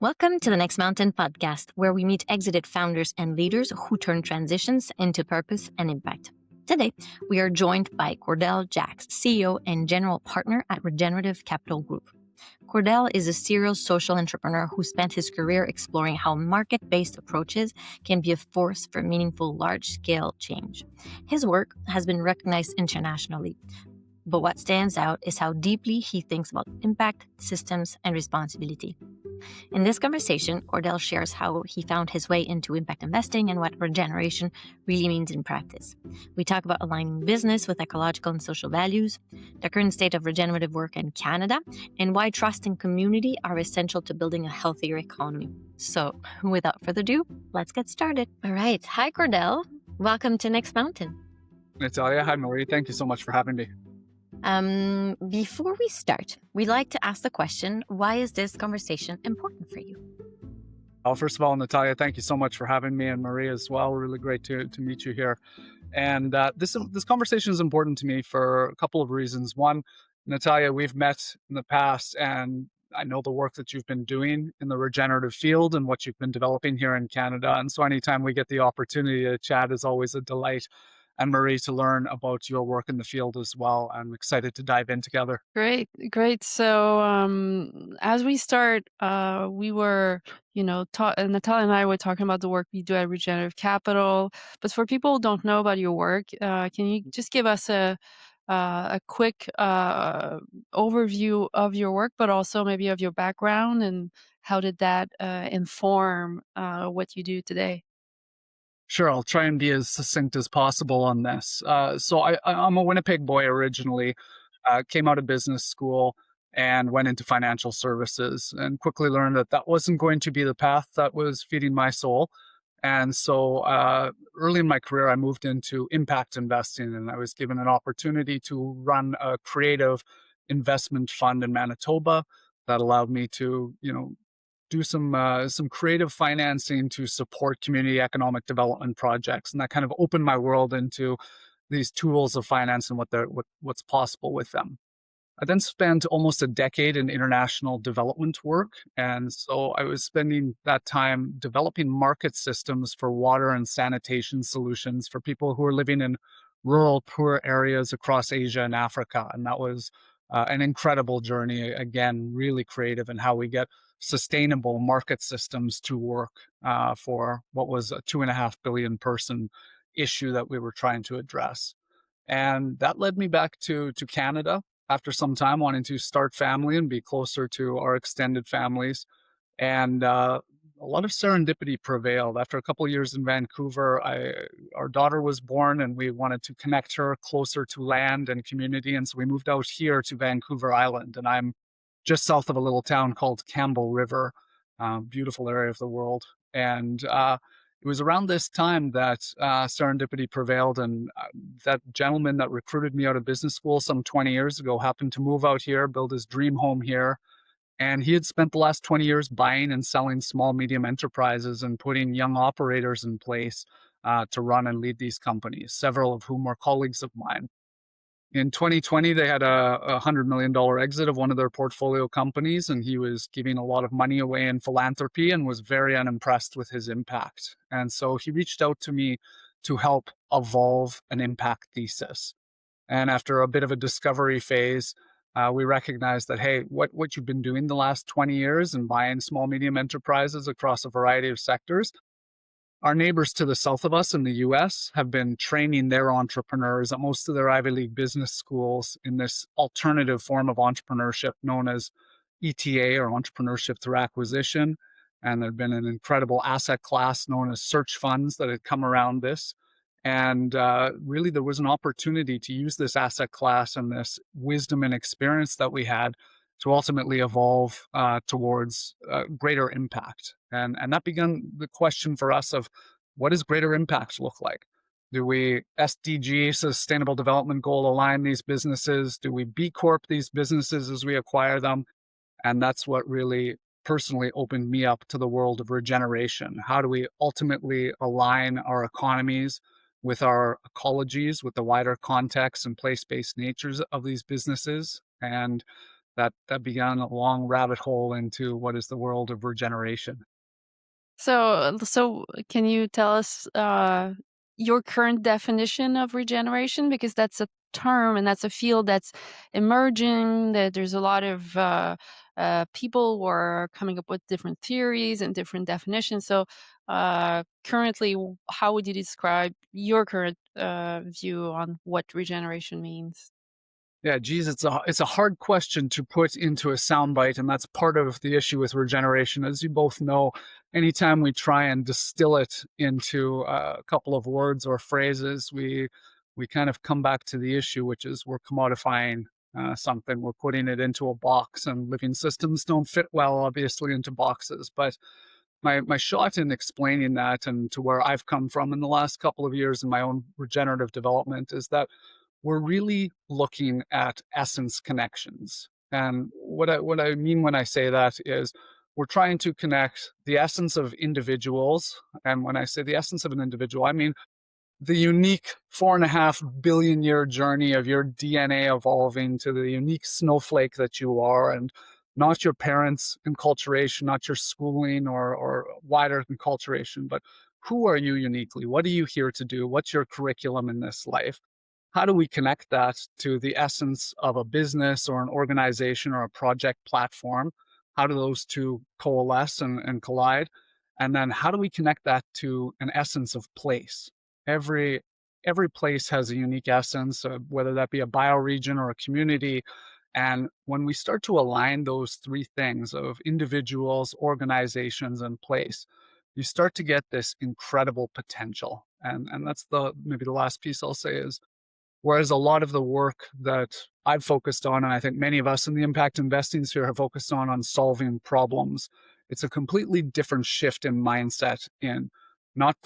Welcome to the Next Mountain podcast, where we meet exited founders and leaders who turn transitions into purpose and impact. Today, we are joined by Cordell Jacks, CEO and general partner at Regenerative Capital Group. Cordell is a serial social entrepreneur who spent his career exploring how market-based approaches can be a force for meaningful large-scale change. His work has been recognized internationally, but what stands out is how deeply he thinks about impact, systems, and responsibility. In this conversation, Cordell shares how he found his way into impact investing and what regeneration really means in practice. We talk about aligning business with ecological and social values, the current state of regenerative work in Canada, and why trust and community are essential to building a healthier economy. So, without further ado, let's get started. All right. Hi, Cordell. Welcome to Next Mountain. Natalia, hi, Marie. Thank you so much for having me. Before we start, we'd like to ask the question, why is this conversation important for you? First of all, Natalia, thank you so much for having me, and Marie as well. Really great to meet you here. And this conversation is important to me for a couple of reasons. One, Natalia, we've met in the past, and I know the work that you've been doing in the regenerative field and what you've been developing here in Canada. And so anytime we get the opportunity to chat is always a delight. And Marie, to learn about your work in the field as well. I'm excited to dive in together. Great. So as we start, we were, Natalia and I were talking about the work we do at Regenerative Capital. But for people who don't know about your work, can you just give us a quick overview of your work, but also maybe of your background and how did that inform what you do today? Sure, I'll try and be as succinct as possible on this. I'm a Winnipeg boy originally, came out of business school and went into financial services and quickly learned that that wasn't going to be the path that was feeding my soul. And so early in my career, I moved into impact investing, and I was given an opportunity to run a creative investment fund in Manitoba that allowed me to, do some creative financing to support community economic development projects, and that kind of opened my world into these tools of finance and what's possible with them. I then spent almost a decade in international development work, and so I was spending that time developing market systems for water and sanitation solutions for people who are living in rural, poor areas across Asia and Africa, and that was an incredible journey. Again, really creative in how we get sustainable market systems to work for what was a 2.5 billion person issue that we were trying to address. And that led me back to Canada after some time wanting to start family and be closer to our extended families. And a lot of serendipity prevailed. After a couple of years in Vancouver, our daughter was born and we wanted to connect her closer to land and community. And so we moved out here to Vancouver Island, and I'm just south of a little town called Campbell River, beautiful area of the world. And it was around this time that serendipity prevailed, and that gentleman that recruited me out of business school some 20 years ago happened to move out here, build his dream home here. And he had spent the last 20 years buying and selling small, medium enterprises and putting young operators in place to run and lead these companies, several of whom were colleagues of mine. In 2020, they had a $100 million exit of one of their portfolio companies, and he was giving a lot of money away in philanthropy and was very unimpressed with his impact. And so he reached out to me to help evolve an impact thesis. And after a bit of a discovery phase, we recognized that, hey, what you've been doing the last 20 years and buying small, medium enterprises across a variety of sectors, our neighbors to the south of us in the US have been training their entrepreneurs at most of their Ivy League business schools in this alternative form of entrepreneurship known as ETA, or entrepreneurship through acquisition. And there'd been an incredible asset class known as search funds that had come around this. And really, there was an opportunity to use this asset class and this wisdom and experience that we had to ultimately evolve towards greater impact. And that began the question for us of, what does greater impact look like? Do we SDG, Sustainable Development Goal, align these businesses? Do we B Corp these businesses as we acquire them? And that's what really personally opened me up to the world of regeneration. How do we ultimately align our economies with our ecologies, with the wider context and place-based natures of these businesses? And that began a long rabbit hole into what is the world of regeneration. So can you tell us your current definition of regeneration? Because that's a term and that's a field that's emerging. That there's a lot of people who are coming up with different theories and different definitions. So currently, how would you describe your current view on what regeneration means? Yeah, geez, it's a hard question to put into a soundbite, and that's part of the issue with regeneration. As you both know, anytime we try and distill it into a couple of words or phrases, we kind of come back to the issue, which is we're commodifying something. We're putting it into a box, and living systems don't fit well, obviously, into boxes. But my shot in explaining that, and to where I've come from in the last couple of years in my own regenerative development, is that we're really looking at essence connections. And what I mean when I say that is we're trying to connect the essence of individuals. And when I say the essence of an individual, I mean the unique 4.5 billion year journey of your DNA evolving to the unique snowflake that you are, and not your parents' enculturation, not your schooling or wider enculturation, but who are you uniquely? What are you here to do? What's your curriculum in this life? How do we connect that to the essence of a business or an organization or a project platform? How do those two coalesce and collide? And then how do we connect that to an essence of place? Every every place has a unique essence, whether that be a bioregion or a community. And when we start to align those three things of individuals, organizations, and place, you start to get this incredible potential. And that's the maybe the last piece I'll say is, whereas a lot of the work that I've focused on, and I think many of us in the impact investing sphere have focused on solving problems, it's a completely different shift in mindset in not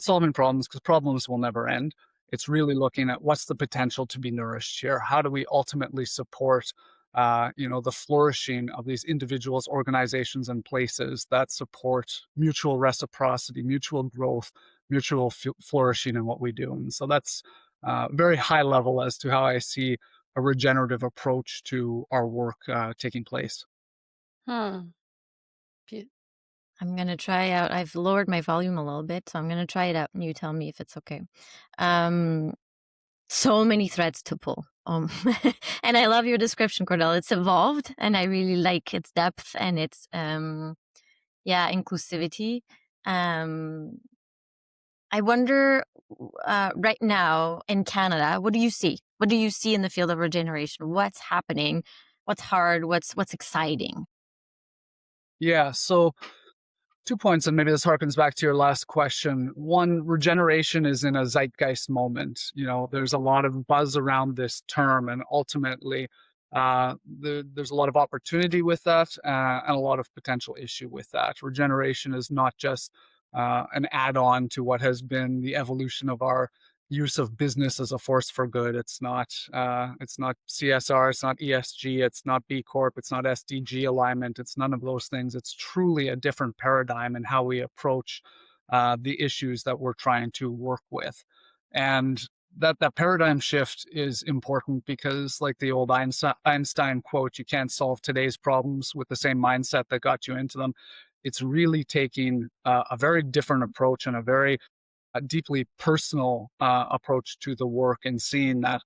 solving problems, because problems will never end. It's really looking at what's the potential to be nourished here. How do we ultimately support, the flourishing of these individuals, organizations, and places that support mutual reciprocity, mutual growth, mutual flourishing in what we do. And so that's very high level as to how I see a regenerative approach to our work taking place. Hmm. Pe- I'm going to try out. I've lowered my volume a little bit, so I'm going to try it out and you tell me if it's okay. Um, so many threads to pull. And I love your description, Cordell. It's evolved and I really like its depth and its, inclusivity. Um, I wonder, right now in Canada, what do you see? What do you see in the field of regeneration? What's happening? What's hard? What's exciting? Yeah, so 2 points, and maybe this harkens back to your last question. One, regeneration is in a zeitgeist moment. There's a lot of buzz around this term, and ultimately, there's a lot of opportunity with that, and a lot of potential issue with that. Regeneration is not just an add-on to what has been the evolution of our use of business as a force for good. It's not CSR, it's not ESG, it's not B Corp, it's not SDG alignment, it's none of those things. It's truly a different paradigm in how we approach the issues that we're trying to work with. And that paradigm shift is important because, like the old Einstein quote, you can't solve today's problems with the same mindset that got you into them. It's really taking a very different approach and a very deeply personal approach to the work, and seeing that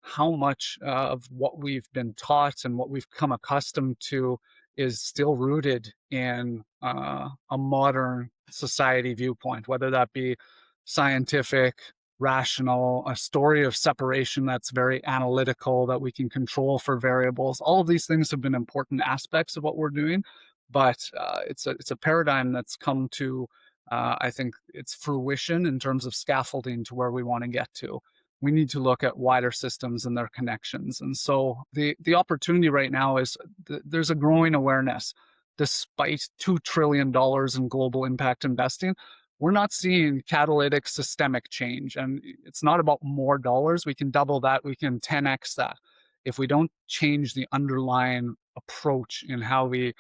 how much of what we've been taught and what we've come accustomed to is still rooted in a modern society viewpoint, whether that be scientific, rational, a story of separation that's very analytical, that we can control for variables. All of these things have been important aspects of what we're doing, but it's a paradigm that's come to, I think, its fruition in terms of scaffolding to where we want to get to. We need to look at wider systems and their connections. And so the opportunity right now is there's a growing awareness. Despite $2 trillion in global impact investing, we're not seeing catalytic systemic change. And it's not about more dollars. We can double that. We can 10x that. If we don't change the underlying approach in how we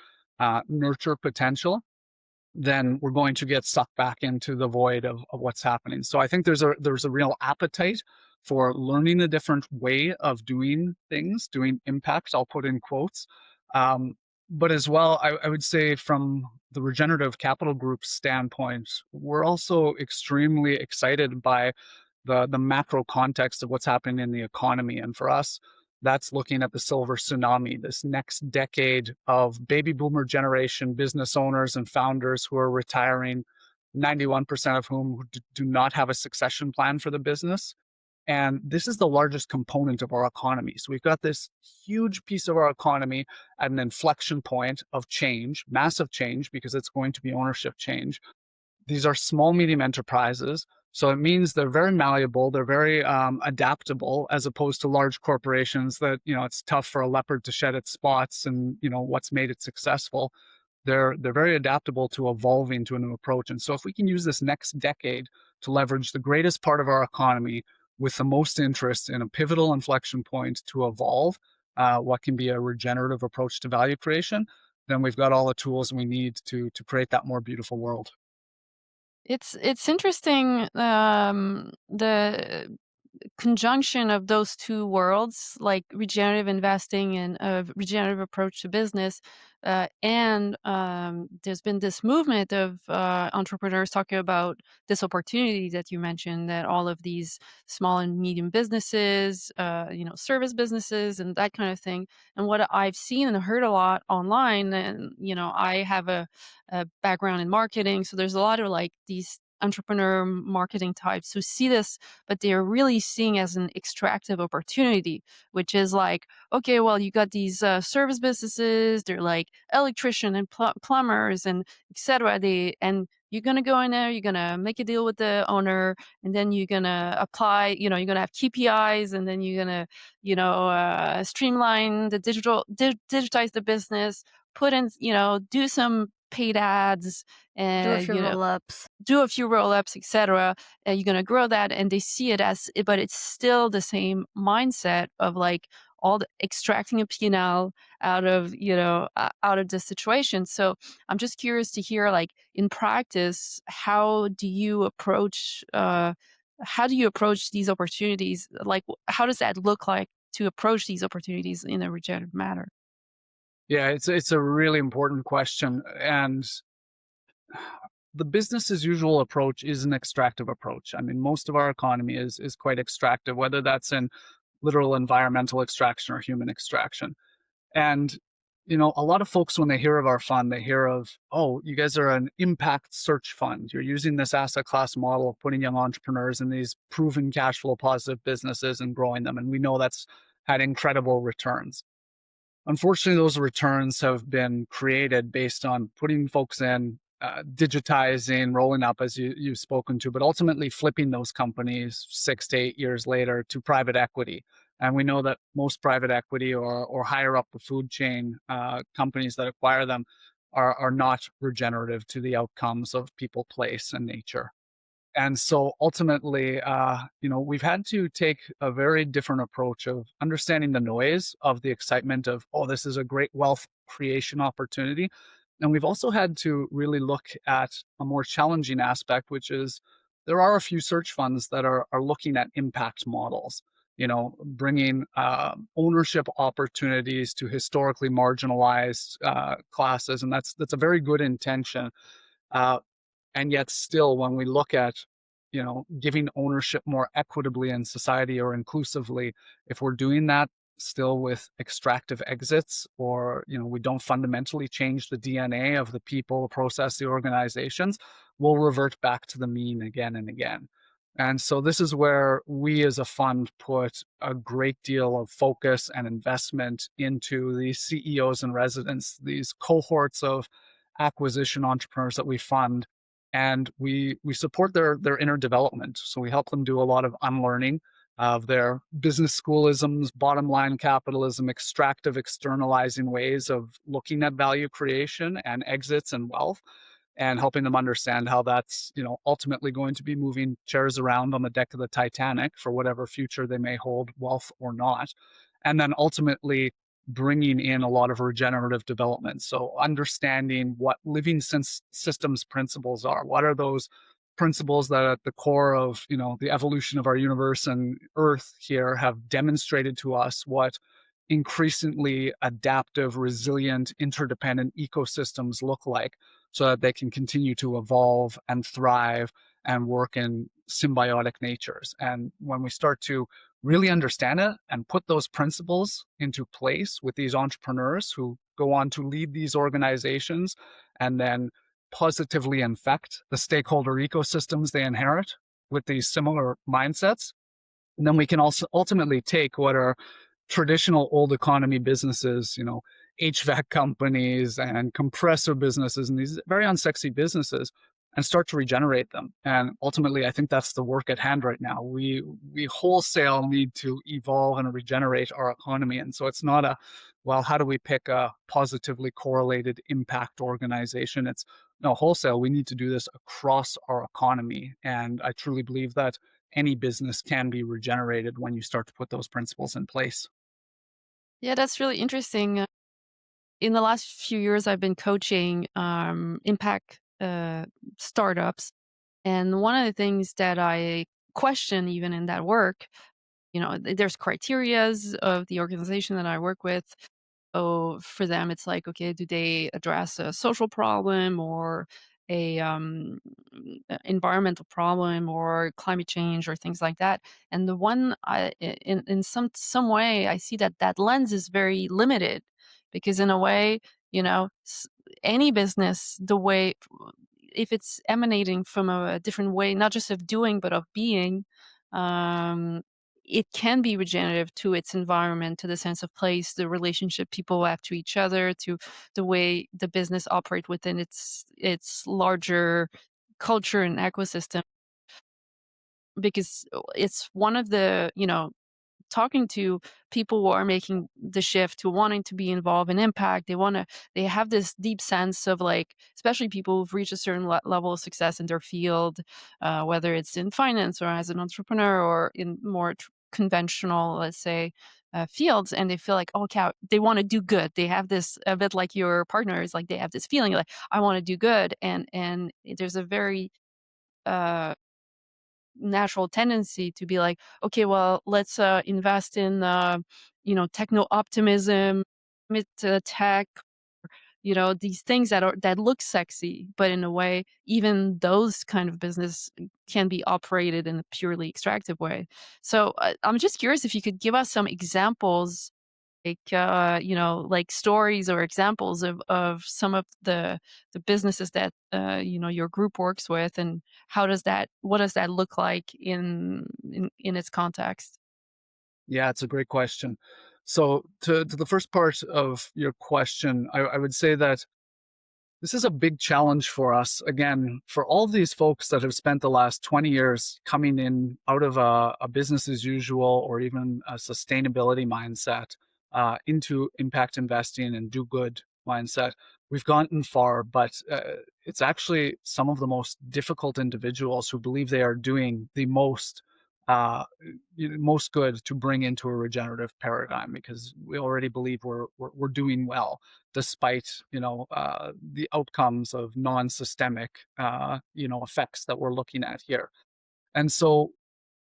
nurture potential, then we're going to get sucked back into the void of what's happening. So I think there's a real appetite for learning a different way of doing things, doing impact, I'll put in quotes. Um, but as well, I would say from the Regenerative Capital Group standpoint, we're also extremely excited by the macro context of what's happening in the economy. And for us, that's looking at the silver tsunami, this next decade of baby boomer generation business owners and founders who are retiring, 91% of whom do not have a succession plan for the business. And this is the largest component of our economy. So we've got this huge piece of our economy at an inflection point of change, massive change, because it's going to be ownership change. These are small, medium enterprises. So it means they're very malleable, they're very adaptable, as opposed to large corporations that, it's tough for a leopard to shed its spots and, what's made it successful. They're very adaptable to evolving to a new approach. And so if we can use this next decade to leverage the greatest part of our economy with the most interest in a pivotal inflection point to evolve what can be a regenerative approach to value creation, then we've got all the tools we need to create that more beautiful world. It's interesting, the conjunction of those two worlds, like regenerative investing and a regenerative approach to business. And there's been this movement of entrepreneurs talking about this opportunity that you mentioned, that all of these small and medium businesses, service businesses and that kind of thing. And what I've seen and heard a lot online, and, I have a background in marketing. So there's a lot of like these entrepreneur marketing types who see this, but they're really seeing as an extractive opportunity, which is like, okay, well, you got these service businesses, they're like electrician and plumbers and etc. And you're gonna go in there, you're gonna make a deal with the owner, and then you're gonna apply, you're gonna have KPIs, and then you're gonna, streamline the digitize the business, put in, do some paid ads, Do a and few roll ups. do a few roll ups, etc. And you're gonna grow that, and they see it as, but it's still the same mindset of like all the extracting a P&L out of out of the situation. So I'm just curious to hear, like in practice, how do you approach these opportunities? Like, how does that look like to approach these opportunities in a regenerative manner? Yeah, it's a really important question. And the business as usual approach is an extractive approach. I mean, most of our economy is quite extractive, whether that's in literal environmental extraction or human extraction. And a lot of folks, when they hear of our fund, they hear of, oh, you guys are an impact search fund. You're using this asset class model of putting young entrepreneurs in these proven cash flow positive businesses and growing them. And we know that's had incredible returns. Unfortunately, those returns have been created based on putting folks in, digitizing, rolling up, as you've spoken to, but ultimately flipping those companies 6 to 8 years later to private equity. And we know that most private equity or higher up the food chain companies that acquire them are not regenerative to the outcomes of people, place, and nature. And so ultimately, we've had to take a very different approach of understanding the noise of the excitement of, oh, this is a great wealth creation opportunity. And we've also had to really look at a more challenging aspect, which is there are a few search funds that are looking at impact models, bringing ownership opportunities to historically marginalized classes. And that's a very good intention. Uh, and yet still, when we look at giving ownership more equitably in society or inclusively, if we're doing that still with extractive exits, or we don't fundamentally change the DNA of the people, the process, the organizations, we'll revert back to the mean again and again. And so this is where we as a fund put a great deal of focus and investment into these CEOs and residents, these cohorts of acquisition entrepreneurs that we fund. And we support their inner development. So we help them do a lot of unlearning of their business schoolisms, bottom line capitalism, extractive, externalizing ways of looking at value creation and exits and wealth, and helping them understand how that's ultimately going to be moving chairs around on the deck of the Titanic for whatever future they may hold, wealth or not. And then ultimately bringing in a lot of regenerative development. So understanding what living systems principles are. What are those principles that at the core of, the evolution of our universe and Earth here have demonstrated to us what increasingly adaptive, resilient, interdependent ecosystems look like, so that they can continue to evolve and thrive and work in symbiotic natures. And when we start to really understand it and put those principles into place with these entrepreneurs who go on to lead these organizations and then positively infect the stakeholder ecosystems they inherit with these similar mindsets, and then we can also ultimately take what are traditional old economy businesses, HVAC companies and compressor businesses and these very unsexy businesses, and start to regenerate them. And ultimately, I think that's the work at hand right now. We wholesale need to evolve and regenerate our economy. And so it's not how do we pick a positively correlated impact organization? It's no, wholesale. We need to do this across our economy. And I truly believe that any business can be regenerated when you start to put those principles in place. Yeah, that's really interesting. In the last few years, I've been coaching impact startups. And one of the things that I question, even in that work, there's criterias of the organization that I work with. So for them, it's like, okay, do they address a social problem or a environmental problem or climate change or things like that? And the one in some way, I see that that lens is very limited because in a way, any business, the way if it's emanating from a different way, not just of doing but of being, um, it can be regenerative to its environment, to the sense of place, the relationship people have to each other, to the way the business operate within its larger culture and ecosystem. Because it's one of the, talking to people who are making the shift to wanting to be involved in impact. They have this deep sense of, like, especially people who've reached a certain level of success in their field, whether it's in finance or as an entrepreneur or in more conventional, let's say, fields. And they feel like, oh, cow, they want to do good. They have this, a bit like your partners, like they have this feeling like, I want to do good. And there's a very, uh, natural tendency to be like, okay, well, let's invest in techno optimism, mid tech, these things that look sexy, but in a way, even those kind of business can be operated in a purely extractive way. So I'm just curious if you could give us some examples, like like stories or examples of some of the businesses that your group works with, and what does that look like in its context? Yeah, it's a great question. So to the first part of your question, I would say that this is a big challenge for us. Again, for all of these folks that have spent the last 20 years coming in out of a business as usual or even a sustainability mindset into impact investing and do good mindset, we've gotten far, but it's actually some of the most difficult individuals who believe they are doing the uh, most good to bring into a regenerative paradigm, because we already believe we're doing well despite the outcomes of non-systemic effects that we're looking at here. And so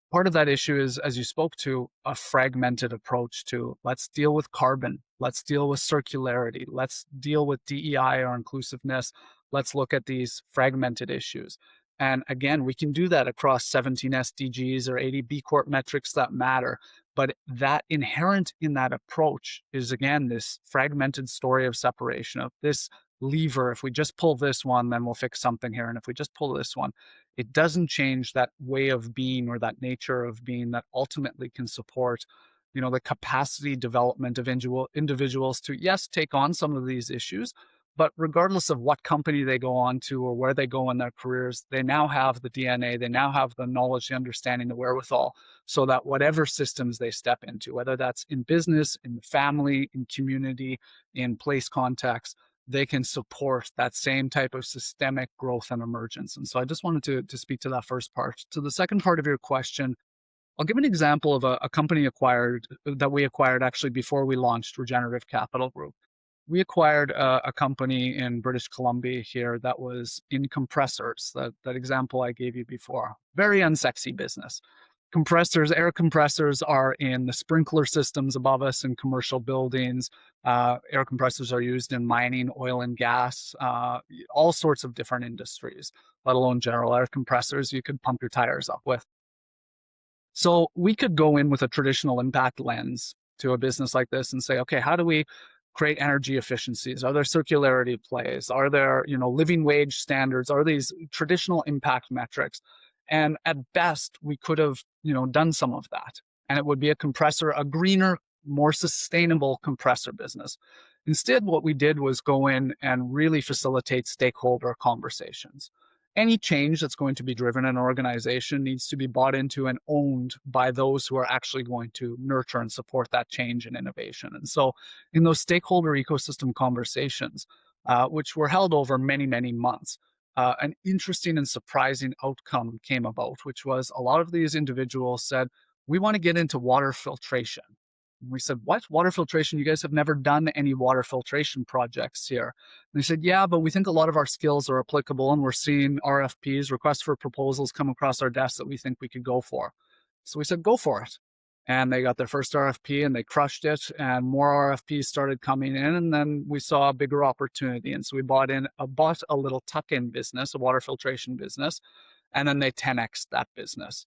part of that issue is, as you spoke to, a fragmented approach to let's deal with carbon, let's deal with circularity, let's deal with DEI or inclusiveness, let's look at these fragmented issues. And again, we can do that across 17 SDGs or 80 B Corp metrics that matter. But that inherent in that approach is, again, this fragmented story of separation of this lever. If we just pull this one, then we'll fix something here. And if we just pull this one, it doesn't change that way of being or that nature of being that ultimately can support the capacity development of individuals to, yes, take on some of these issues, but regardless of what company they go on to or where they go in their careers, they now have the DNA, they now have the knowledge, the understanding, the wherewithal, so that whatever systems they step into, whether that's in business, in the family, in community, in place context, they can support that same type of systemic growth and emergence. And so I just wanted to speak to that first part. To the second part of your question, I'll give an example of a company that we acquired actually before we launched Regenerative Capital Group. we acquired a company in British Columbia here that was in compressors. That example I gave you before, very unsexy business. Compressors, air compressors are in the sprinkler systems above us in commercial buildings. Air compressors are used in mining, oil and gas, all sorts of different industries, let alone general air compressors you could pump your tires up with. So we could go in with a traditional impact lens to a business like this and say, okay, how do we create energy efficiencies? Are there circularity plays? Are there, living wage standards? Are these traditional impact metrics? And at best, we could have, done some of that. And it would be a greener, more sustainable compressor business. Instead, what we did was go in and really facilitate stakeholder conversations. Any change that's going to be driven in an organization needs to be bought into and owned by those who are actually going to nurture and support that change and innovation. And so in those stakeholder ecosystem conversations, which were held over many, many months, an interesting and surprising outcome came about, which was a lot of these individuals said, we want to get into water filtration. And we said, what? Water filtration? You guys have never done any water filtration projects here. And they said, yeah, but we think a lot of our skills are applicable and we're seeing RFPs, requests for proposals, come across our desk that we think we could go for. So we said, go for it. And they got their first RFP and they crushed it, and more RFPs started coming in. And then we saw a bigger opportunity. And so we bought a little tuck-in business, a water filtration business, and then they 10x'd that business.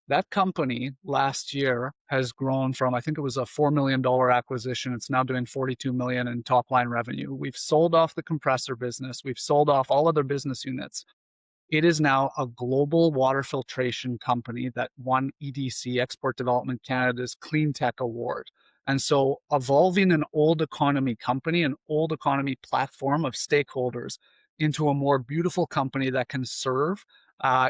That company last year has grown from, I think it was a $4 million acquisition. It's now doing 42 million in top line revenue. We've sold off the compressor business. We've sold off all other business units. It is now a global water filtration company that won EDC, Export Development Canada's Clean Tech Award. And so evolving an old economy company, an old economy platform of stakeholders into a more beautiful company that can serve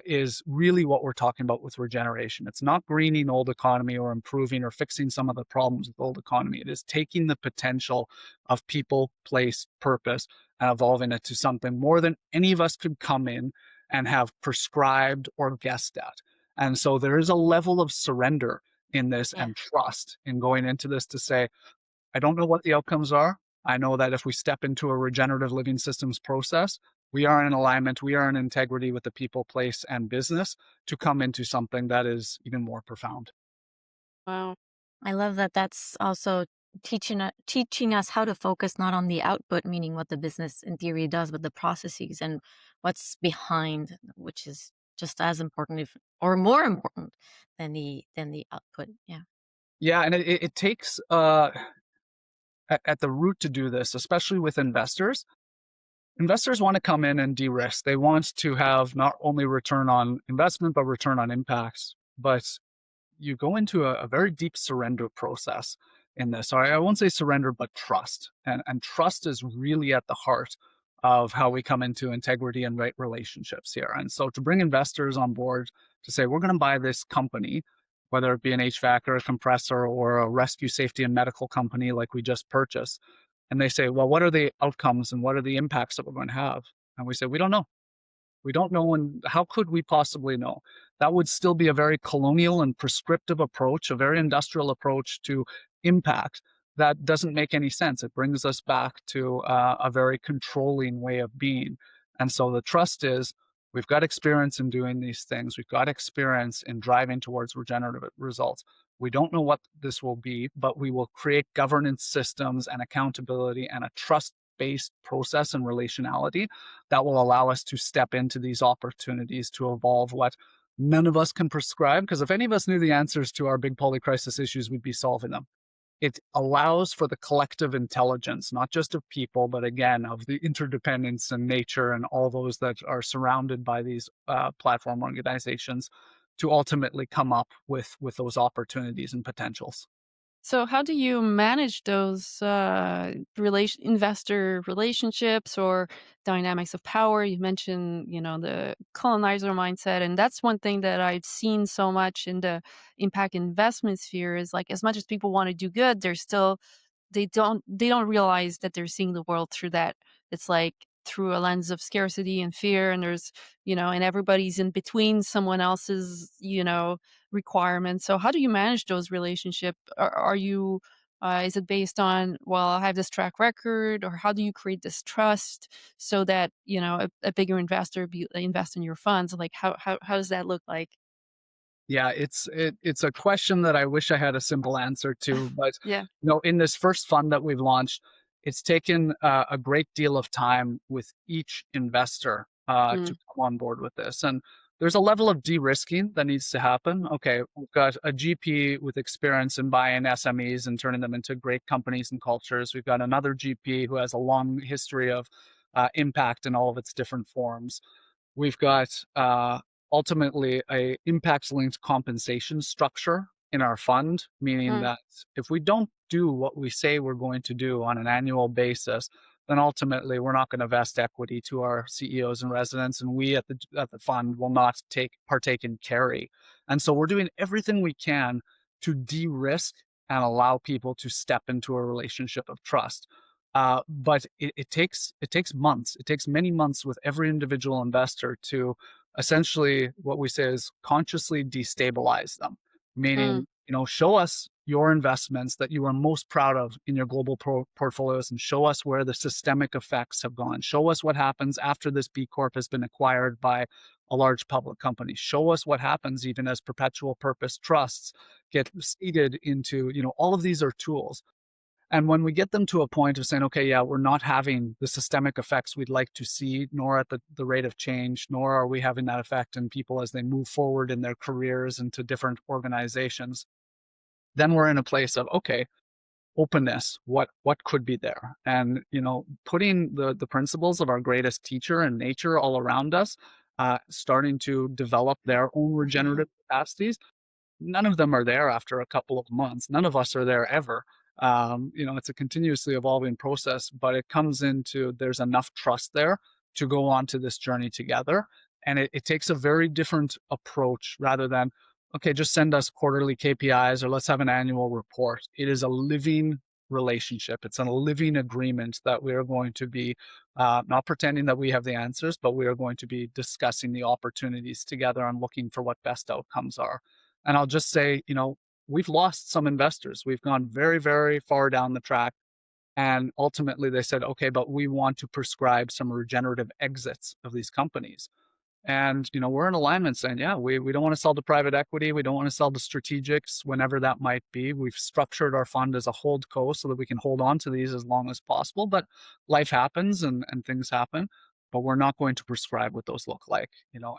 is really what we're talking about with regeneration. It's not greening old economy or improving or fixing some of the problems with old economy. It is taking the potential of people, place, purpose, and evolving it to something more than any of us could come in and have prescribed or guessed at. And so there is a level of surrender in this and trust in going into this to say, I don't know what the outcomes are. I know that if we step into a regenerative living systems process, we are in alignment, we are in integrity with the people, place, and business to come into something that is even more profound. Wow. I love that that's also teaching us how to focus not on the output, meaning what the business in theory does, but the processes and what's behind, which is just as important, if or more important than the output. Yeah. Yeah, and it takes at the root to do this, especially with investors. Investors want to come in and de-risk. They want to have not only return on investment, but return on impacts. But you go into a very deep surrender process in this. I won't say surrender, but trust. And trust is really at the heart of how we come into integrity and right relationships here. And so to bring investors on board to say, we're going to buy this company, whether it be an HVAC or a compressor or a rescue safety and medical company like we just purchased, and they say, well, what are the outcomes and what are the impacts that we're going to have? And we say, we don't know. We don't know, and how could we possibly know? That would still be a very colonial and prescriptive approach, a very industrial approach to impact that doesn't make any sense. It brings us back to a very controlling way of being. And so the trust is, we've got experience in doing these things. We've got experience in driving towards regenerative results. We don't know what this will be, but we will create governance systems and accountability and a trust-based process and relationality that will allow us to step into these opportunities to evolve what none of us can prescribe. Because if any of us knew the answers to our big polycrisis issues, we'd be solving them. It allows for the collective intelligence, not just of people, but again, of the interdependence and nature and all those that are surrounded by these platform organizations to ultimately come up with those opportunities and potentials. So how do you manage those investor relationships or dynamics of power? You mentioned, the colonizer mindset, and that's one thing that I've seen so much in the impact investment sphere is like as much as people want to do good, they don't realize that they're seeing the world through that. It's like through a lens of scarcity and fear, and there's, and everybody's in between someone else's, requirements. So how do you manage those relationships? Are you Is it based on, well, I have this track record, or how do you create this trust so that, a bigger investor invest in your funds? Like, how does that look like? Yeah, it's a question that I wish I had a simple answer to, but Yeah. in this first fund that we've launched, it's taken a great deal of time with each investor to Mm, come on board with this, and there's a level of de-risking that needs to happen. Okay, we've got a GP with experience in buying SMEs and turning them into great companies and cultures. We've got another GP who has a long history of impact in all of its different forms. We've got ultimately a impact linked compensation structure in our fund, meaning mm, that if we don't do what we say we're going to do on an annual basis, then ultimately we're not going to vest equity to our CEOs and residents, and we at the fund will not take partake in carry. And so we're doing everything we can to de-risk and allow people to step into a relationship of trust. But it takes months. It takes many months with every individual investor to essentially what we say is consciously destabilize them, mm, meaning show us your investments that you are most proud of in your global portfolios, and show us where the systemic effects have gone. Show us what happens after this B Corp has been acquired by a large public company. Show us what happens even as perpetual purpose trusts get seeded into, all of these are tools. And when we get them to a point of saying, okay, yeah, we're not having the systemic effects we'd like to see, nor at the rate of change, nor are we having that effect in people as they move forward in their careers into different organizations, then we're in a place of, okay, openness, what could be there? And putting the principles of our greatest teacher and nature all around us, starting to develop their own regenerative capacities. None of them are there after a couple of months. None of us are there ever. It's a continuously evolving process, but it comes into there's enough trust there to go on to this journey together. And it takes a very different approach rather than, okay, just send us quarterly KPIs or let's have an annual report. It is a living relationship. It's a living agreement that we are going to be not pretending that we have the answers, but we are going to be discussing the opportunities together and looking for what best outcomes are. And I'll just say, we've lost some investors. We've gone very, very far down the track. And ultimately they said, okay, but we want to prescribe some regenerative exits of these companies. And, we're in alignment saying, yeah, we don't want to sell to private equity. We don't want to sell to strategics whenever that might be. We've structured our fund as a hold co so that we can hold on to these as long as possible. But life happens and things happen. But we're not going to prescribe what those look like.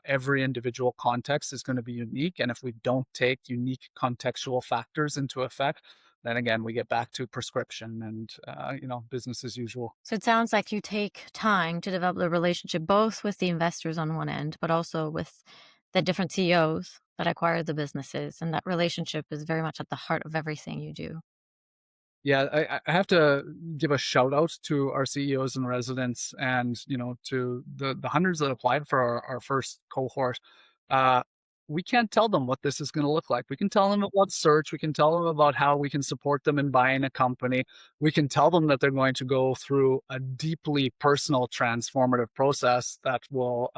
Every individual context is going to be unique. And if we don't take unique contextual factors into effect, then again, we get back to prescription and, business as usual. So it sounds like you take time to develop the relationship both with the investors on one end, but also with the different CEOs that acquire the businesses. And that relationship is very much at the heart of everything you do. Yeah, I have to give a shout out to our CEOs and residents and, to the hundreds that applied for our first cohort. Uh, we can't tell them what this is going to look like. We can tell them about search. We can tell them about how we can support them in buying a company. We can tell them that they're going to go through a deeply personal transformative process that will,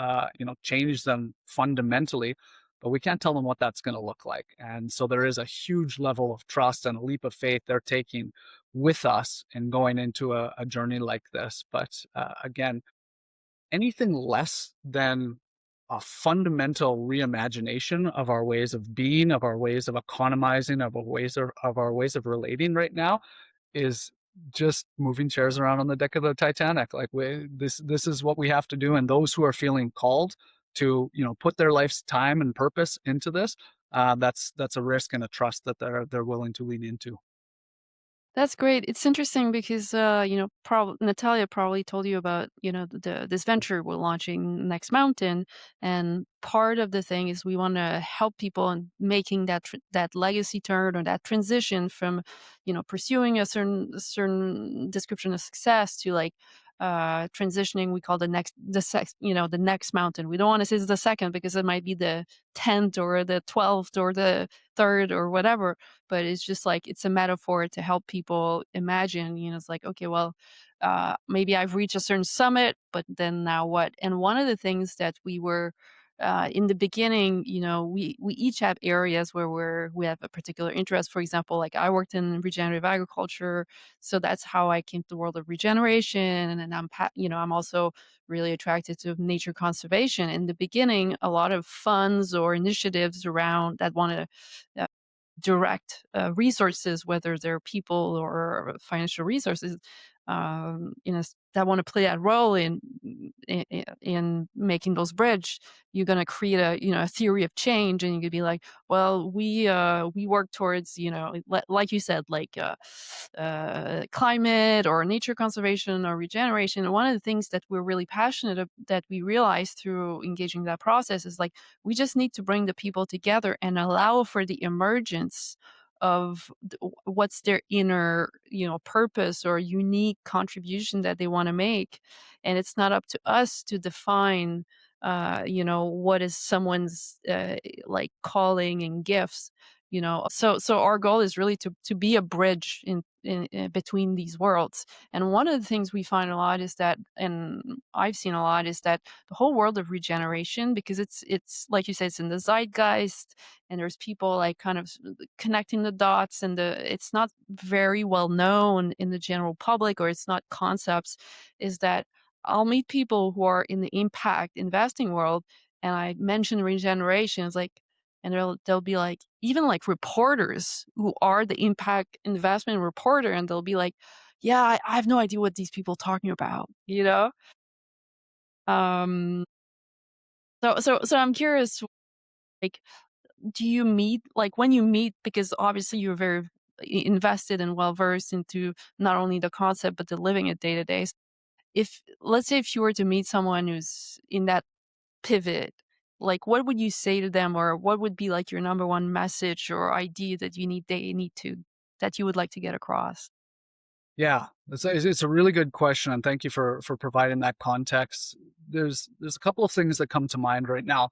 change them fundamentally, but we can't tell them what that's going to look like. And so there is a huge level of trust and a leap of faith they're taking with us in going into a journey like this. But again, anything less than a fundamental reimagination of our ways of being, of our ways of economizing, of our ways of relating right now is just moving chairs around on the deck of the Titanic. Like this is what we have to do. And those who are feeling called to, put their life's time and purpose into this, that's a risk and a trust that they're willing to lean into. That's great. It's interesting because, Natalia probably told you about, this venture we're launching next mountain, and part of the thing is we want to help people in making that legacy turn, or that transition from, pursuing a certain description of success to, like, transitioning. We call the next mountain. We don't want to say it's the second, because it might be the 10th or the 12th or the third or whatever, but it's just like it's a metaphor to help people imagine. It's like, okay, well, maybe I've reached a certain summit, but then now what? And one of the things that we were in the beginning, we each have areas where we have a particular interest. For example, like I worked in regenerative agriculture, so that's how I came to the world of regeneration. And I'm also really attracted to nature conservation. In the beginning, a lot of funds or initiatives around that want to direct resources, whether they're people or financial resources, that want to play that role in making those bridge. You're going to create a theory of change, and you could be like, well, we work towards like you said, like climate or nature conservation or regeneration. And one of the things that we're really that we realize through engaging that process is like we just need to bring the people together and allow for the emergence of what's their inner purpose or unique contribution that they want to make. And it's not up to us to define what is someone's like calling and gifts. So our goal is really to be a bridge in between these worlds. And one of the things we find a lot is that, and I've seen a lot, is that the whole world of regeneration, because it's like you said, it's in the zeitgeist, and there's people like kind of connecting the dots, and it's not very well known in the general public, or it's not concepts, is that I'll meet people who are in the impact investing world, and I mention regeneration. It's like, and they'll be like, even like reporters who are the impact investment reporter, and they'll be like, yeah, I have no idea what these people talking about, Um, so I'm curious, like, do you meet, like when you meet, because obviously you're very invested and well versed into not only the concept but the living it day to day. If let's say if you were to meet someone who's in that pivot, like what would you say to them, or what would be like your number one message or idea that that you would like to get across? Yeah, it's a really good question, and thank you for providing that context. There's a couple of things that come to mind right now.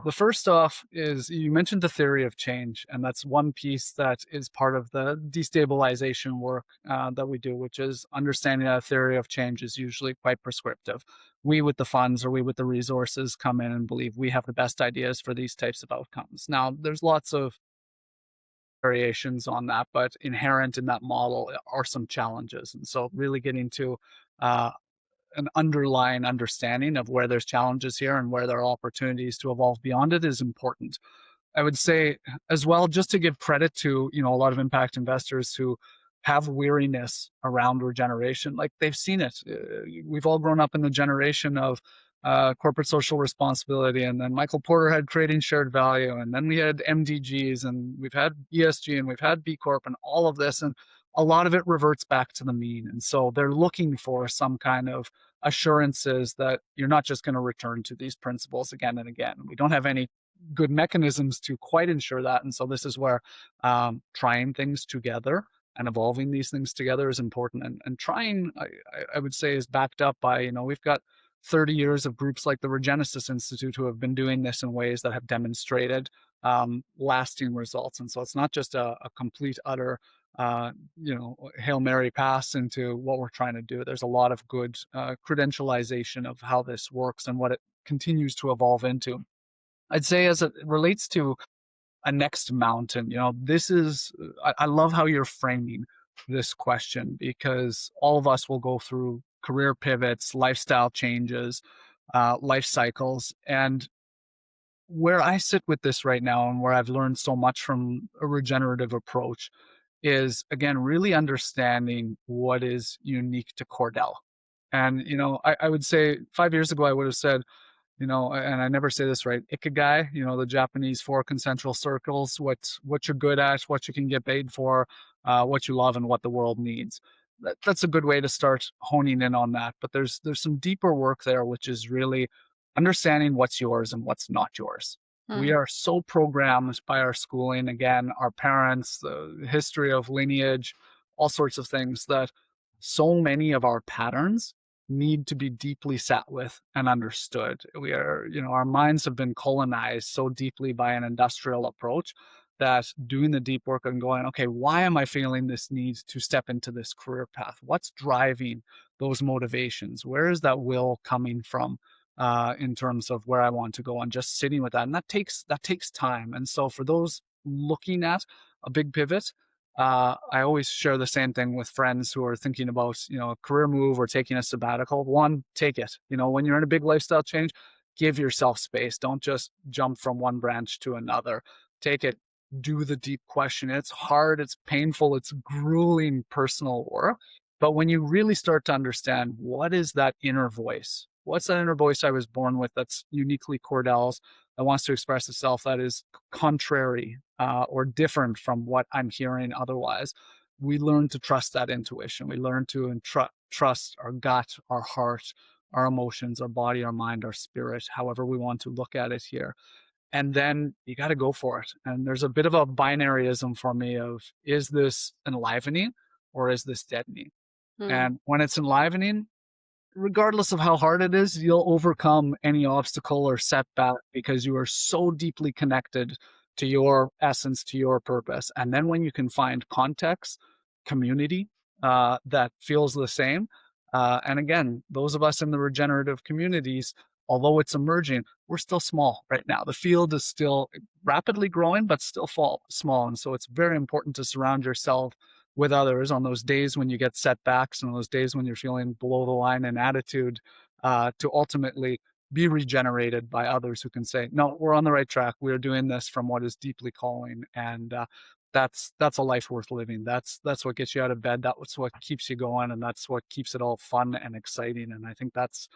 The first off is you mentioned the theory of change, and that's one piece that is part of the destabilization work that we do, which is understanding that a theory of change is usually quite prescriptive. We with the funds or we with the resources come in and believe we have the best ideas for these types of outcomes. Now, there's lots of variations on that, but inherent in that model are some challenges. And so, really getting to uh, an underlying understanding of where there's challenges here and where there are opportunities to evolve beyond it is important. I would say as well, just to give credit to, a lot of impact investors who have weariness around regeneration. Like they've seen it. We've all grown up in the generation of corporate social responsibility, and then Michael Porter had creating shared value, and then we had MDGs, and we've had ESG, and we've had B Corp, and all of this, and a lot of it reverts back to the mean. And so they're looking for some kind of assurances that you're not just going to return to these principles again and again. We don't have any good mechanisms to quite ensure that. And so this is where trying things together and evolving these things together is important. And trying, I would say, is backed up by, we've got 30 years of groups like the Regenesis Institute who have been doing this in ways that have demonstrated lasting results. And so it's not just a complete, utter, Hail Mary pass into what we're trying to do. There's a lot of good credentialization of how this works and what it continues to evolve into. I'd say as it relates to a next mountain, this is, I love how you're framing this question, because all of us will go through career pivots, lifestyle changes, life cycles. And where I sit with this right now, and where I've learned so much from a regenerative approach, is again, really understanding what is unique to Cordell. And, I would say 5 years ago, I would have said, and I never say this right, ikigai, the Japanese four concentric circles, what you're good at, what you can get paid for, what you love, and what the world needs. That's a good way to start honing in on that. But there's some deeper work there, which is really understanding what's yours and what's not yours. We Mhm. are so programmed by our schooling, again, our parents, the history of lineage, all sorts of things, that so many of our patterns need to be deeply sat with and understood. We are, our minds have been colonized so deeply by an industrial approach that doing the deep work and going, okay, why am I feeling this need to step into this career path? What's driving those motivations? Where is that will coming from? in terms of where I want to go, and just sitting with that. And that takes time. And so for those looking at a big pivot, I always share the same thing with friends who are thinking about, a career move or taking a sabbatical. One, take it. When you're in a big lifestyle change, give yourself space. Don't just jump from one branch to another. Take it. Do the deep question. It's hard. It's painful. It's grueling personal work. But when you really start to understand what is that inner voice, what's that inner voice I was born with that's uniquely Cordell's, that wants to express itself, that is contrary or different from what I'm hearing otherwise, we learn to trust that intuition. We learn to trust our gut, our heart, our emotions, our body, our mind, our spirit, however we want to look at it here. And then you got to go for it. And there's a bit of a binaryism for me of, is this enlivening or is this deadening? And when it's enlivening, regardless of how hard it is, you'll overcome any obstacle or setback because you are so deeply connected to your essence, to your purpose. And then when you can find context, community that feels the same. And again, those of us in the regenerative communities, although it's emerging, we're still small right now. The field is still rapidly growing, but still small. And so it's very important to surround yourself with others on those days when you get setbacks and those days when you're feeling below the line in attitude, to ultimately be regenerated by others who can say, no, we're on the right track. We're doing this from what is deeply calling. And that's a life worth living. That's what gets you out of bed. That's what keeps you going. And that's what keeps it all fun and exciting. And I think that's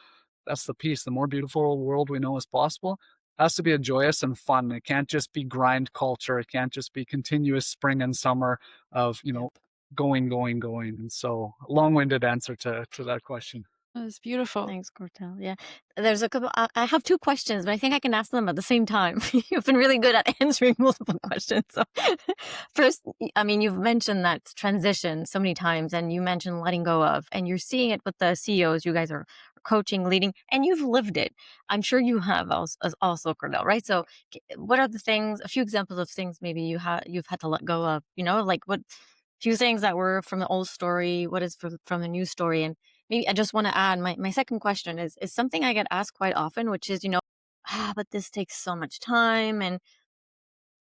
the piece. The more beautiful world we know is possible has to be a joyous and fun. It can't just be grind culture. It can't just be continuous spring and summer of, going. And so, long-winded answer to that question. That's beautiful. Thanks, Cordell. Yeah, there's a couple. I have two questions, but I think I can ask them at the same time. You've been really good at answering multiple questions. So, first, I mean, you've mentioned that transition so many times, and you mentioned letting go of, and you're seeing it with the CEOs. You guys are coaching, leading, and you've lived it. I'm sure you have also, Cordell, right? So, what are the things? A few examples of things maybe you've had to let go of. Like what few things that were from the old story. What is from the new story, and maybe I just want to add my second question is something I get asked quite often, which is, but this takes so much time and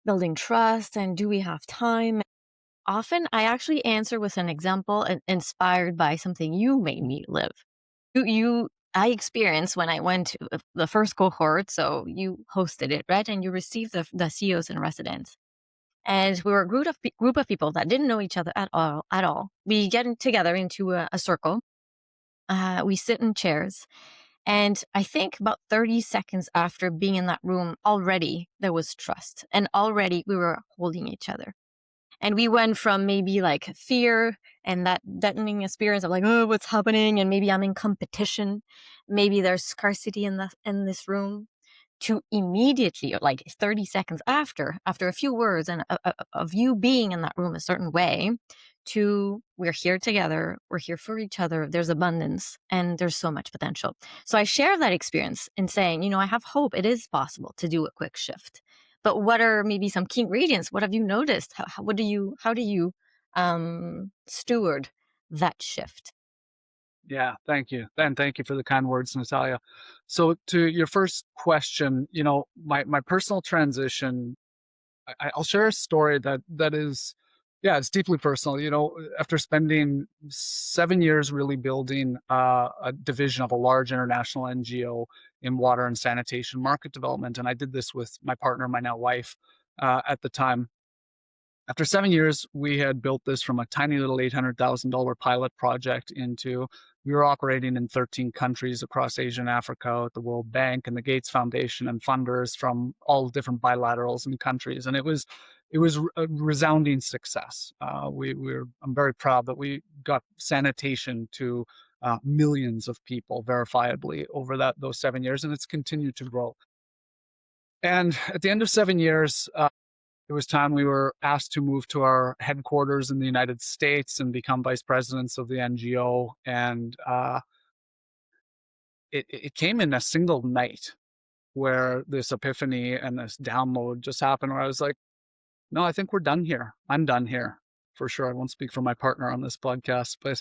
building trust, and do we have time? Often I actually answer with an example inspired by something you made me live. I experienced when I went to the first cohort, so you hosted it, right? And you received the CEOs in residence. And we were a group of people that didn't know each other at all. We get together into a circle. We sit in chairs. And I think about 30 seconds after being in that room, already there was trust. And already we were holding each other. And we went from maybe like fear and that deadening experience of like, oh, what's happening? And maybe I'm in competition. Maybe there's scarcity in this room, to immediately, like 30 seconds after a few words and of you being in that room a certain way, to we're here together, we're here for each other, there's abundance, and there's so much potential. So I share that experience in saying, I have hope. It is possible to do a quick shift. But what are maybe some key ingredients? What have you noticed? How do you steward that shift? Yeah, thank you. And thank you for the kind words, Natalia. So to your first question, my personal transition, I'll share a story that is, yeah, it's deeply personal. After spending 7 years really building a division of a large international NGO in water and sanitation market development, and I did this with my partner, my now wife, at the time. After 7 years, we had built this from a tiny little $800,000 pilot project into, we were operating in 13 countries across Asia and Africa with the World Bank and the Gates Foundation and funders from all different bilaterals and countries. And it was a resounding success. I'm very proud that we got sanitation to millions of people verifiably over those 7 years, and it's continued to grow. And at the end of 7 years, it was time we were asked to move to our headquarters in the United States and become vice presidents of the NGO. And it came in a single night where this epiphany and this download just happened, where I was like, no, I think we're done here. I'm done here for sure. I won't speak for my partner on this podcast, but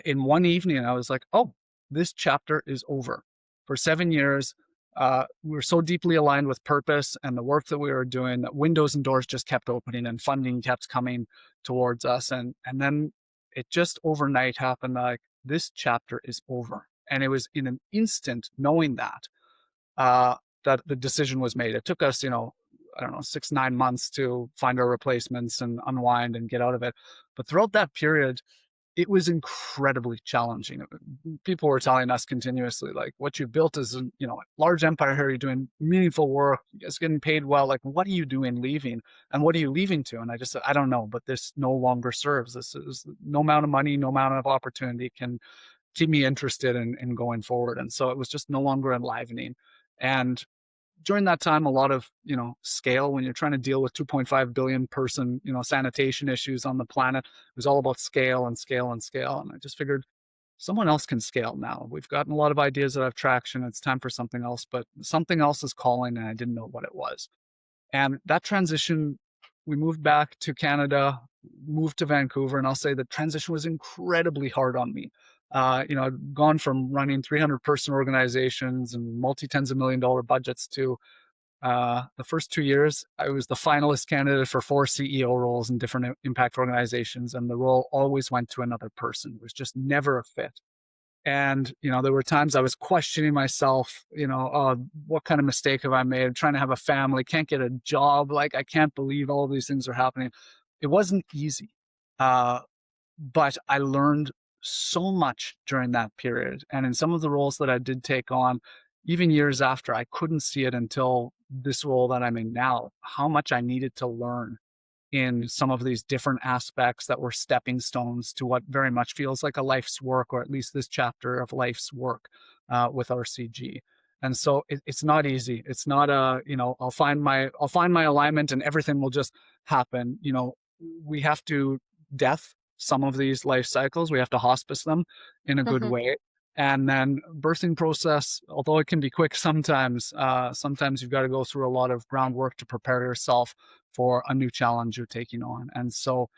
in one evening, I was like, oh, this chapter is over. for 7 years. We were so deeply aligned with purpose and the work that we were doing that windows and doors just kept opening and funding kept coming towards us. And then it just overnight happened, like, this chapter is over. And it was in an instant, knowing that the decision was made. It took us, I don't know, 6, 9 months to find our replacements and unwind and get out of it. But throughout that period, it was incredibly challenging. People were telling us continuously, like, what you built is, a large empire here. You're doing meaningful work. You guys getting paid well. Like, what are you doing leaving? And what are you leaving to? And I just said, I don't know, but this no longer serves. This is no amount of money, no amount of opportunity can keep me interested in going forward. And so it was just no longer enlivening. And during that time, a lot of, scale, when you're trying to deal with 2.5 billion person, sanitation issues on the planet, it was all about scale and scale and scale. And I just figured someone else can scale now. We've gotten a lot of ideas that have traction. It's time for something else, but something else is calling and I didn't know what it was. And that transition, we moved back to Canada, moved to Vancouver, and I'll say the transition was incredibly hard on me. I'd gone from running 300 person organizations and multi-tens of $1 million budgets to the first 2 years, I was the finalist candidate for 4 CEO roles in different impact organizations, and the role always went to another person. It was just never a fit. And, there were times I was questioning myself, oh, what kind of mistake have I made? I'm trying to have a family, can't get a job. Like, I can't believe all these things are happening. It wasn't easy. But I learned so much during that period. And in some of the roles that I did take on, even years after, I couldn't see it until this role that I'm in now, how much I needed to learn in some of these different aspects that were stepping stones to what very much feels like a life's work, or at least this chapter of life's work with RCG. And so it's not easy. It's not I'll find my alignment and everything will just happen. We have to death some of these life cycles. We have to hospice them in a good way. And then birthing process, although it can be quick sometimes you've got to go through a lot of groundwork to prepare yourself for a new challenge you're taking on. And so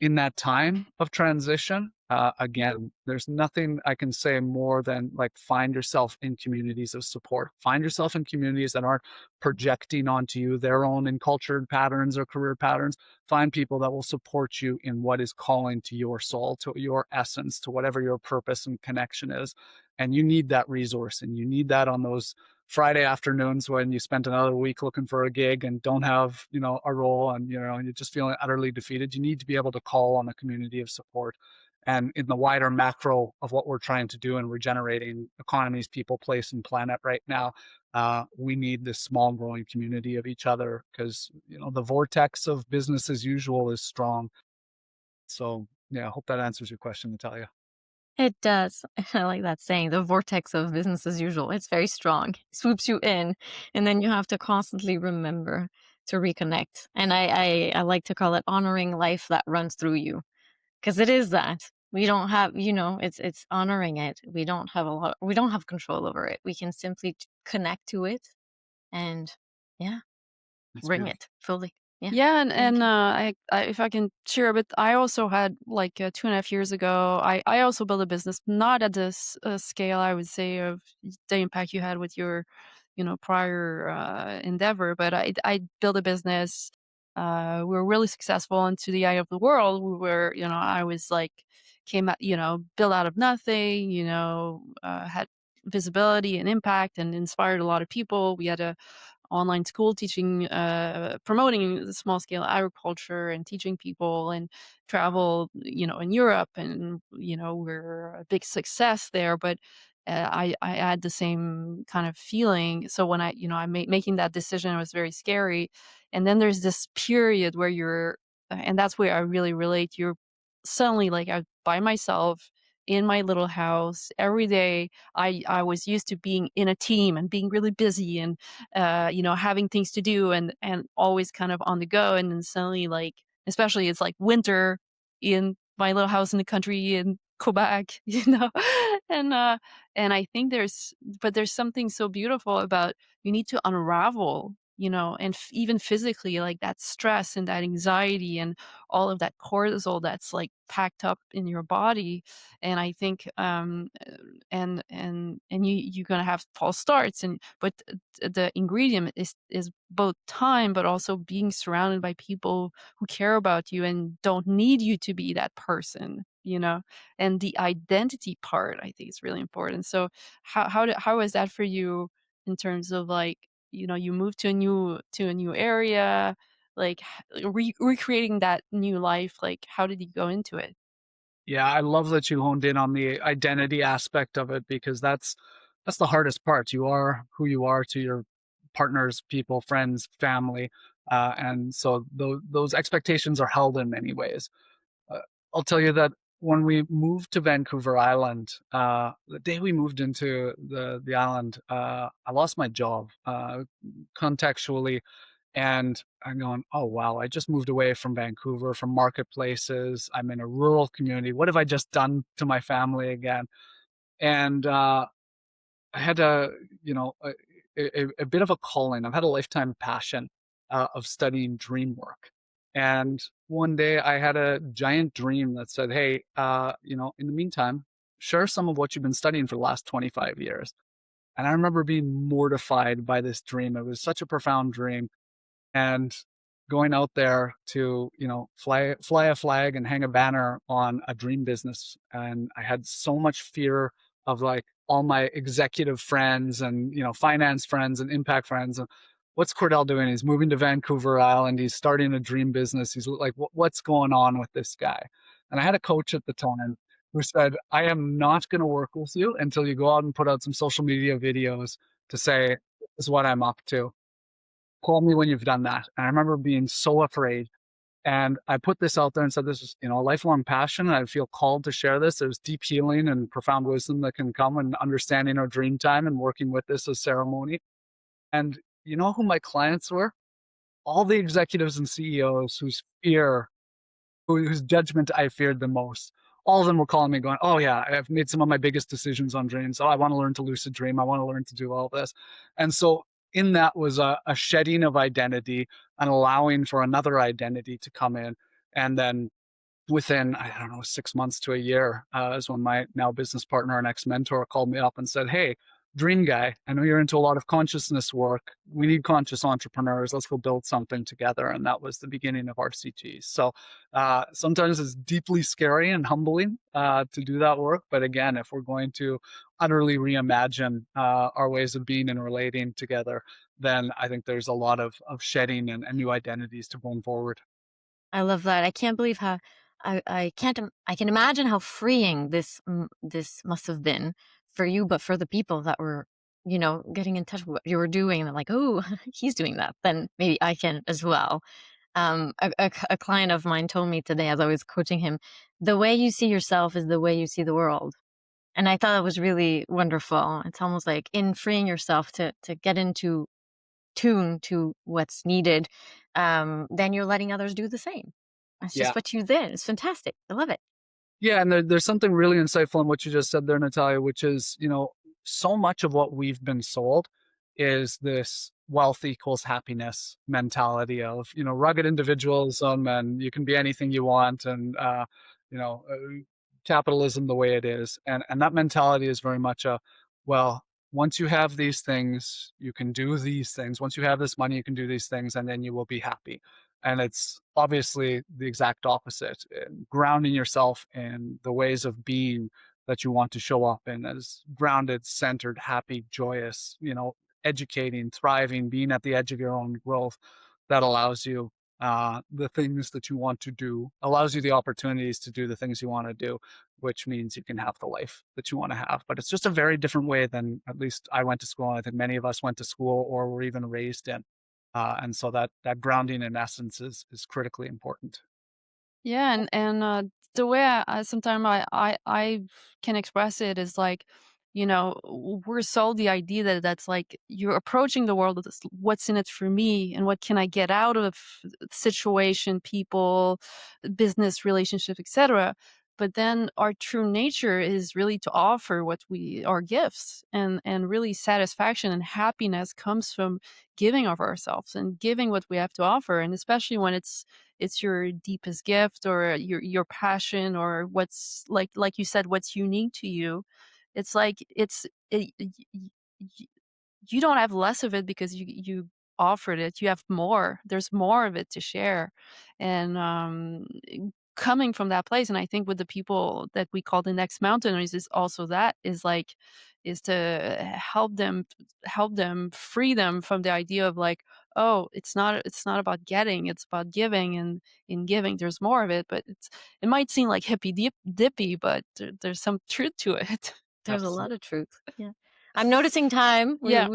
in that time of transition, again, there's nothing I can say more than, like, find yourself in communities of support. Find yourself in communities that aren't projecting onto you their own encultured patterns or career patterns. Find people that will support you in what is calling to your soul, to your essence, to whatever your purpose and connection is. And you need that resource, and you need that on those Friday afternoons when you spent another week looking for a gig and don't have, a role, and, you're just feeling utterly defeated. You need to be able to call on a community of support. And in the wider macro of what we're trying to do in regenerating economies, people, place, and planet right now, we need this small growing community of each other, because, the vortex of business as usual is strong. So yeah, I hope that answers your question, Natalia. It does. I like that saying, the vortex of business as usual. It's very strong. It swoops you in, and then you have to constantly remember to reconnect. And I like to call it honoring life that runs through you, because it is that. We don't have, it's honoring it. We don't have control over it. We can simply connect to it and That's bring beautiful. it fully. Yeah. Yeah, and Thank you. I if I can share a bit, I also had, like, 2.5 years ago, I also built a business, not at this scale, I would say, of the impact you had with your, prior endeavor, but I built a business. We were really successful, and to the eye of the world, we were, I was like, came out, built out of nothing, had visibility and impact and inspired a lot of people. We had a online school teaching, promoting the small scale agriculture and teaching people, and travel, in Europe, and, we're a big success there. But I had the same kind of feeling. So when making that decision, it was very scary. And then there's this period where and that's where I really relate. You're suddenly, like, I by myself in my little house every day. I was used to being in a team and being really busy, and having things to do, and always kind of on the go. And then suddenly, like, especially it's like winter in my little house in the country in Quebec, and and I think there's something so beautiful about, you need to unravel and even physically, like that stress and that anxiety and all of that cortisol that's like packed up in your body. And I think and you're gonna have false starts, but the ingredient is both time, but also being surrounded by people who care about you and don't need you to be that person. And the identity part, I think, is really important. So how was that for you in terms of like, you moved to a new area, like recreating that new life, like how did you go into it? Yeah, I love that you honed in on the identity aspect of it because that's the hardest part. You are who you are to your partners, people, friends, family, and so those expectations are held in many ways. Uh, I'll tell you that when we moved to Vancouver Island, the day we moved into the island, I lost my job. Contextually, and I'm going, "Oh, wow, I just moved away from Vancouver, from marketplaces. I'm in a rural community. What have I just done to my family again?" And, I had a bit of a calling. I've had a lifetime passion, of studying dream work. And one day I had a giant dream that said, "Hey, in the meantime, share some of what you've been studying for the last 25 years." And I remember being mortified by this dream. It was such a profound dream, and going out there to fly a flag and hang a banner on a dream business. And I had so much fear of like all my executive friends and finance friends and impact friends, and what's Cordell doing? He's moving to Vancouver Island, he's starting a dream business, he's like, what's going on with this guy? And I had a coach at the time who said, I am not going to work with you until you go out and put out some social media videos to say, this is what I'm up to. Call me when you've done that. And I remember being so afraid. And I put this out there and said, this is, a lifelong passion. And I feel called to share this. There's deep healing and profound wisdom that can come in understanding our dream time and working with this as ceremony. And you know who my clients were? All the executives and CEOs whose judgment I feared the most. All of them were calling me going, "Oh yeah, I've made some of my biggest decisions on dreams. Oh, I want to learn to lucid dream. I want to learn to do all this." And so in that was a shedding of identity and allowing for another identity to come in. And then within, I don't know, 6 months to a year, is when my now business partner and ex-mentor called me up and said, "Hey, dream guy, I know you're into a lot of consciousness work. We need conscious entrepreneurs. Let's go build something together." And that was the beginning of RCT. So sometimes it's deeply scary and humbling to do that work. But again, if we're going to utterly reimagine our ways of being and relating together, then I think there's a lot of shedding and new identities to bring forward. I love that. I can't believe how I can't I can imagine how freeing this must have been for you, but for the people that were, getting in touch with what you were doing, and they're like, "Oh, he's doing that, then maybe I can as well." A client of mine told me today, as I was coaching him, the way you see yourself is the way you see the world. And I thought that was really wonderful. It's almost like in freeing yourself to get into tune to what's needed, then you're letting others do the same. That's Yeah. just what you did. It's fantastic. I love it. Yeah, and there's something really insightful in what you just said there, Natalia, which is, so much of what we've been sold is this wealth equals happiness mentality of, rugged individualism and you can be anything you want and, you know, uh, capitalism the way it is. And that mentality is very much well, once you have these things, you can do these things. Once you have this money, you can do these things and then you will be happy. And it's obviously the exact opposite. Grounding yourself in the ways of being that you want to show up in as grounded, centered, happy, joyous, educating, thriving, being at the edge of your own growth, that allows you the things that you want to do, allows you the opportunities to do the things you want to do, which means you can have the life that you want to have. But it's just a very different way than at least I went to school. And I think many of us went to school or were even raised in. And so that grounding in essence is critically important. Yeah, and the way I sometimes I can express it is like, we're sold the idea that that's like you're approaching the world with this, what's in it for me and what can I get out of situation, people, business, relationship, etc. but then our true nature is really to offer our gifts, and really satisfaction and happiness comes from giving of ourselves and giving what we have to offer. And especially when it's your deepest gift, or your passion, or what's, like you said, what's unique to you. It's like you don't have less of it because you offered it. You have more. There's more of it to share. And coming from that place, and I think with the people that we call the next mountainers, is also that is to help them free them from the idea of like, oh, it's not about getting, it's about giving. And in giving there's more of it. But it might seem like hippy dippy, but there's some truth to it. There's a lot of truth. Yeah. I'm noticing time. Yeah.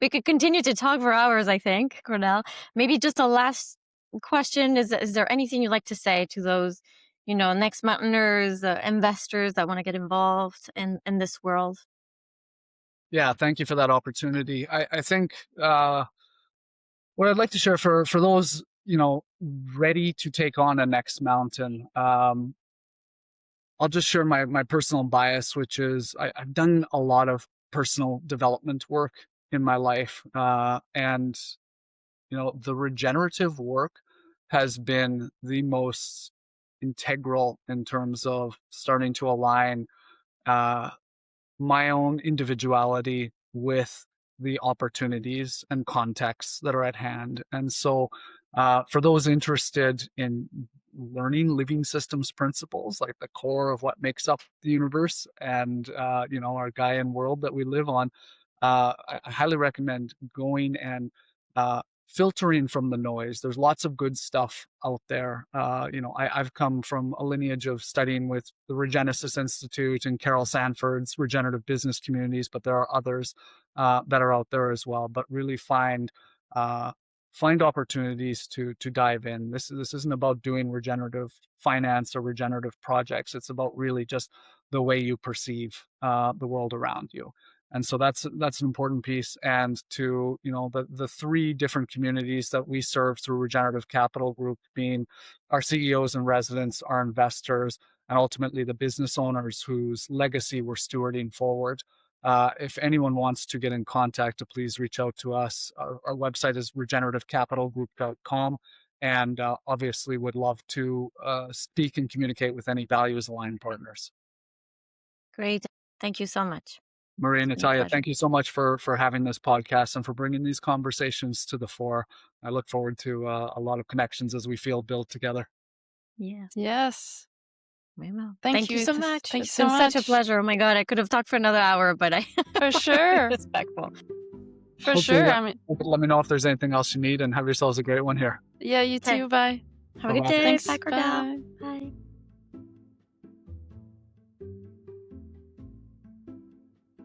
We could continue to talk for hours, I think, Cordell. Maybe just a last question. Is there anything you'd like to say to those, next mountainers, investors that want to get involved in this world? Yeah, thank you for that opportunity. I think what I'd like to share for those, ready to take on a next mountain, I'll just share my personal bias, which is I've done a lot of personal development work in my life. And, the regenerative work has been the most integral in terms of starting to align my own individuality with the opportunities and contexts that are at hand. And so for those interested in learning living systems principles, like the core of what makes up the universe and our Gaian world that we live on, I highly recommend going and filtering from the noise. There's lots of good stuff out there. I've come from a lineage of studying with the Regenesis Institute and Carol Sanford's regenerative business communities, but there are others that are out there as well. But really find opportunities to dive in. This isn't about doing regenerative finance or regenerative projects. It's about really just the way you perceive the world around you. And so that's an important piece. And to, the three different communities that we serve through Regenerative Capital Group, being our CEOs and residents, our investors, and ultimately the business owners whose legacy we're stewarding forward. If anyone wants to get in contact, please reach out to us. Our website is regenerativecapitalgroup.com. And obviously would love to speak and communicate with any values aligned partners. Great. Thank you so much. Marie and Natalia, thank you so much for having this podcast and for bringing these conversations to the fore. I look forward to a lot of connections as we feel built together. Yeah. Yes. Well, Thank you so much. Thank you It's so been much. such a pleasure. Oh my God, I could have talked for another hour, but I For sure. respectful. For sure. Let me know if there's anything else you need, and have yourselves a great one here. Yeah, you too. Bye. Have a good Bye-bye. day. Thanks. Bye, Cordell. Bye. Bye.